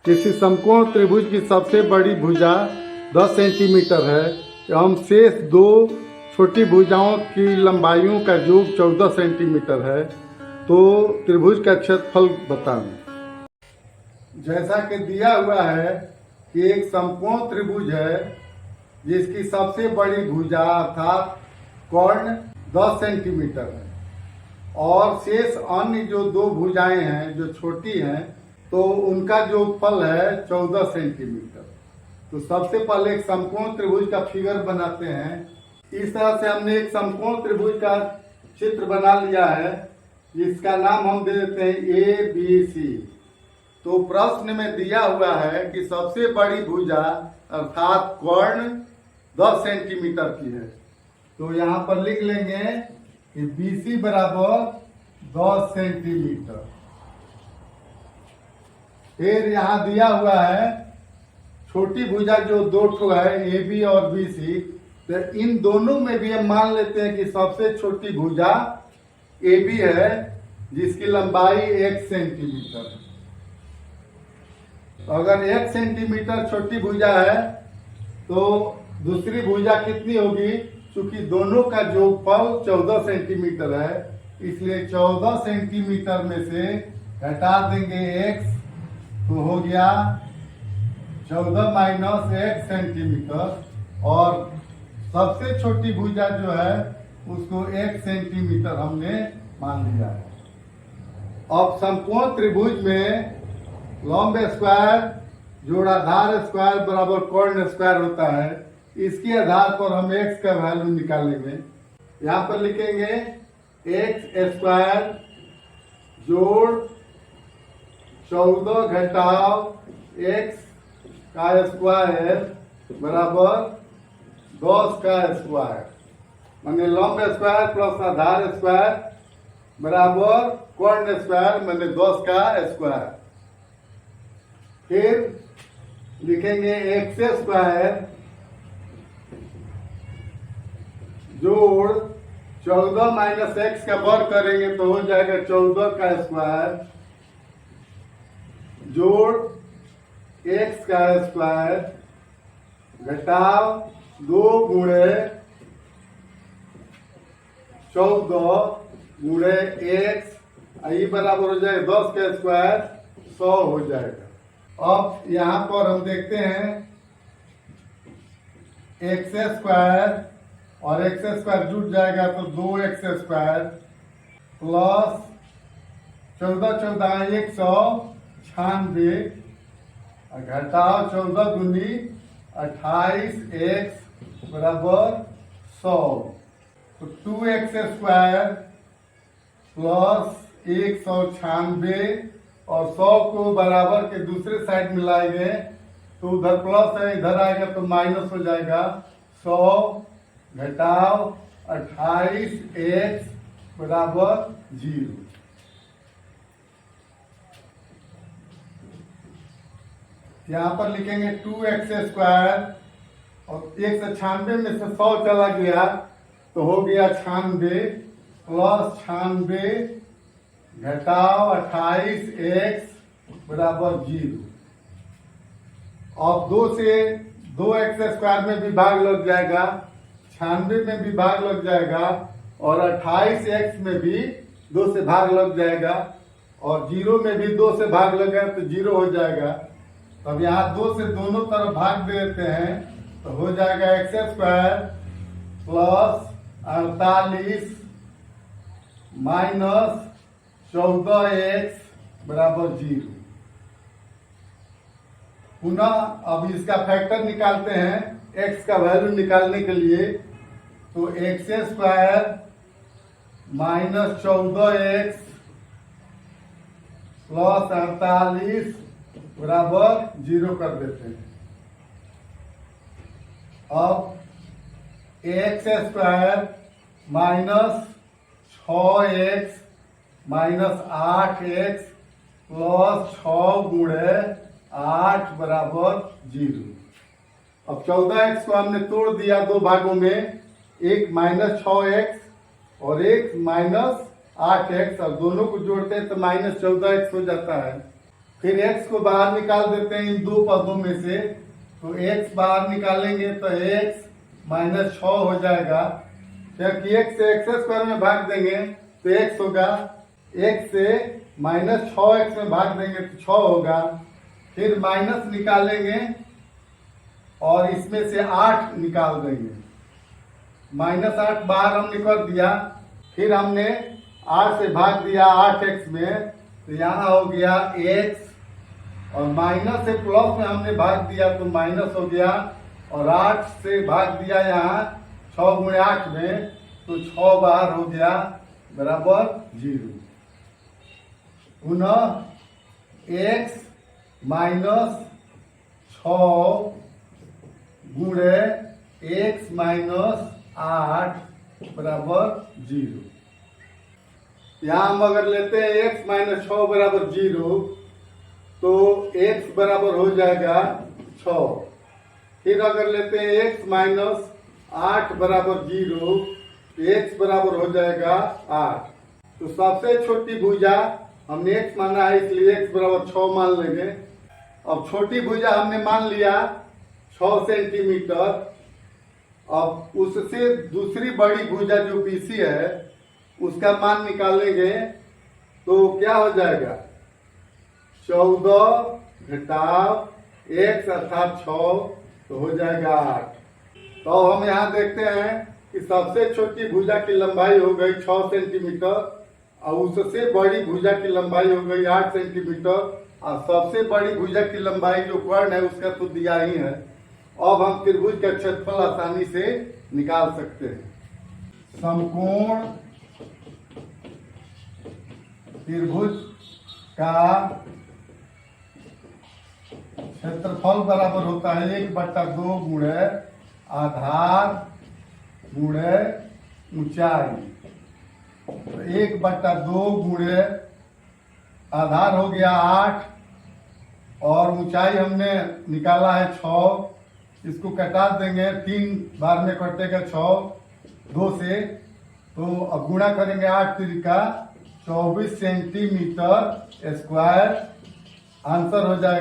किसी समकोण त्रिभुज की सबसे बड़ी भुजा 10 सेंटीमीटर है एवं शेष दो छोटी भुजाओं की लंबाइयों का योग 14 सेंटीमीटर है, तो त्रिभुज का क्षेत्रफल बताएं। जैसा कि दिया हुआ है कि एक समकोण त्रिभुज है जिसकी सबसे बड़ी भुजा अर्थात कर्ण 10 सेंटीमीटर है और शेष अन्य जो दो भुजाएं हैं जो छोटी हैं तो उनका जोगफल है 14 सेंटीमीटर। तो सबसे पहले एक समकोण त्रिभुज का फिगर बनाते हैं। इस तरह से हमने एक समकोण त्रिभुज का चित्र बना लिया है जिसका नाम हम दे देते हैं ABC। तो प्रश्न में दिया हुआ है कि सबसे बड़ी भुजा अर्थात कर्ण 10 सेंटीमीटर की है, तो यहाँ पर लिख लेंगे कि BC बराबर 10 सेंटीमीटर। फिर यहाँ दिया हुआ है छोटी भुजा जो दो ठो है AB और BC, तो इन दोनों में भी हम मान लेते हैं कि सबसे छोटी भुजा AB है जिसकी लंबाई 1 सेंटीमीटर है। तो अगर 1 सेंटीमीटर छोटी भुजा है तो दूसरी भुजा कितनी होगी? चूंकि दोनों का जोगफल 14 सेंटीमीटर है, इसलिए 14 सेंटीमीटर में से घटा देंगे x, तो हो गया 14 माइनस 1 सेंटीमीटर और सबसे छोटी भुजा जो है उसको 1 सेंटीमीटर हमने मान लिया है। अब समकोण त्रिभुज में लंब स्क्वायर जोड़ आधार स्क्वायर बराबर कर्ण स्क्वायर होता है। इसके आधार पर हम x का वैल्यू निकालेंगे। यहाँ पर लिखेंगे x स्क्वायर जोड़ 14 घटाव x का स्क्वायर बराबर 10 का स्क्वायर, माने लंब स्क्वायर प्लस आधार स्क्वायर बराबर कर्ण स्क्वायर माने 10 का स्क्वायर। फिर लिखेंगे x स्क्वायर जोड़ 14 माइनस x का वर्ग करेंगे तो हो जाएगा 14 का स्क्वायर जोड़ x का स्क्वायर घटाव 2 गुणे 14 गुणे x, ये बराबर हो जाएगा 10 का स्क्वायर 100 हो जाएगा। अब यहाँ पर हम देखते हैं x स्क्वायर और x स्क्वायर जुट जाएगा तो 2x स्क्वायर प्लस 14 14 196 घटाव 14 दूनी 28x बराबर 100, तो 2x स्क्वायर प्लस 196 और 100 को बराबर के दूसरे साइड में लाएंगे तो उधर प्लस है इधर आएगा तो माइनस हो जाएगा। 100 घटाव 28x बराबर 0। यहाँ पर लिखेंगे 2x स्क्वायर और 196 में से 100 चला गया तो हो गया 96 प्लस 96 घटाव 28x बराबर 0। अब 2 से 2x स्क्वायर में भी भाग लग जाएगा, 96 में भी भाग लग जाएगा और 28x में भी 2 से भाग लग जाएगा और 0 में भी 2 से भाग लगेगा तो 0 हो जाएगा। अब यहाँ 2 से दोनों तरफ भाग दे देते हैं तो हो जाएगा x square plus 48 minus 14x बराबर 0। पुनः अब इसका फैक्टर निकालते हैं x का वैल्यू निकालने के लिए, तो x square minus 14x plus 48 बराबर 0 कर देते हैं। अब x square minus 6x minus 8x plus 6 गुणे 8 बराबर 0। अब 14x को हमने तोड़ दिया दो भागों में, एक माइनस 6x और एक माइनस 8x, और दोनों को जोड़ते हैं तो माइनस 14x हो जाता है। फिर x को बाहर निकाल देते हैं इन दो पदों में से। तो x बाहर निकालेंगे तो x माइनस 6 हो जाएगा, क्योंकि x से एक्स स्क्वायर में भाग देंगे तो x होगा, x से माइनस 6x में भाग देंगे तो 6 होगा। फिर माइनस निकालेंगे और इसमें से 8 निकाल देंगे, माइनस 8 बाहर हमने कर दिया। फिर हमने 8 से भाग दिया 8x में, तो यहाँ हो गया x, और माइनस से प्लस में हमने भाग दिया तो माइनस हो गया, और 8 से भाग दिया यहाँ 6 गुणे 8 में, तो 6 बाहर हो गया बराबर 0। पुनः x माइनस 6 गुणे x माइनस 8 बराबर 0। यहाँ हम अगर लेते हैं x माइनस 6 बराबर 0, तो x बराबर हो जाएगा 6। फिर अगर लेते हैं x माइनस 8 बराबर 0, x बराबर हो जाएगा 8। तो सबसे छोटी भुजा हमने x माना है, इसलिए x बराबर 6 मान लेंगे। अब छोटी भुजा हमने मान लिया 6 सेंटीमीटर। अब उससे दूसरी बड़ी भुजा जो BC है उसका मान निकालेंगे तो क्या हो जाएगा, 14 घटाव x अर्थात 6, तो हो जाएगा 8। तो हम यहाँ देखते हैं कि सबसे छोटी भुजा की लंबाई हो गई 6 सेंटीमीटर, और उससे बड़ी भुजा की लंबाई हो गई 8 सेंटीमीटर, और सबसे बड़ी भुजा की लंबाई जो कर्ण है उसका तो दिया ही है। अब हम त्रिभुज का क्षेत्रफल आसानी से निकाल सकते हैं। समकोण त्रिभुज का क्षेत्रफल बराबर होता है 1/2 गुणे आधार गुणे ऊंचाई। तो 1/2 गुणे आधार हो गया 8, और ऊंचाई हमने निकाला है 6। इसको कटा देंगे, 3 बार में कटेगा 6 2 से, तो अब गुणा करेंगे 8 त्रिका 24 सेंटीमीटर स्क्वायर, आंसर हो जाएगा